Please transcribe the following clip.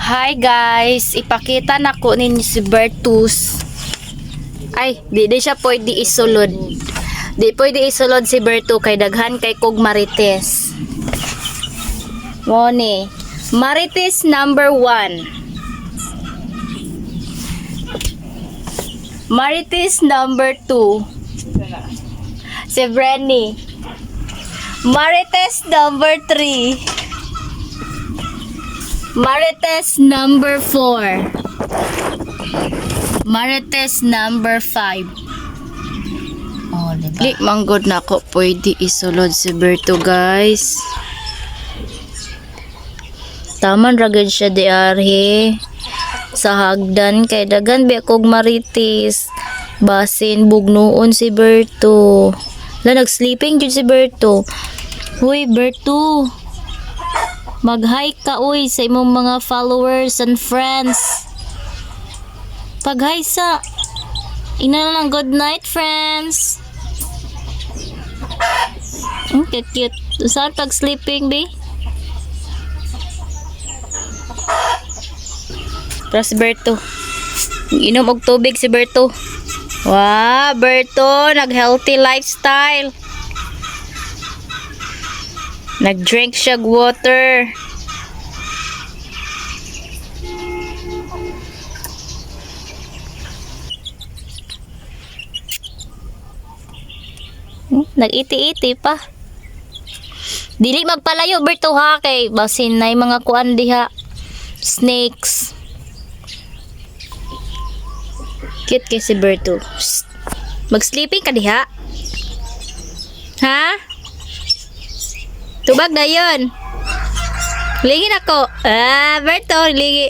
Hi guys, ipakita na ko ninyo si Bertus. Ay, di siya pwede isulod. Di pwede isulod si Bertu kay daghan kay kog marites. Mo ni, marites number 1. Marites number 2. Si Brenny. Marites number 3. Marites number 4. Marites number 5. Oh, diba? Di manggod na ako pwede isulod si Berto, guys. Taman ragad siya di arhe. Sa hagdan kay dagan bi kog marites. Basin bugnuon si Berto. La nag-sleeping jud si Berto. Huy, Berto. Mag-hi ka uy sa imong mga followers and friends. Pag-hi sa ina na lang, good night friends. Cute. Saan pag-sleeping be? Pero si Berto. Inom og tubig si Berto. Wow, Berto, nag-healthy lifestyle. Nag-drink siya water. Nag-iti-iti pa. Dili magpalayo Berto ha kay basin na mga kuan diha. Snakes. Cute kay si Berto. Mag-sleeping ka diha? Ha? Tubag na yun. Ligi na ko. Berto, ligi.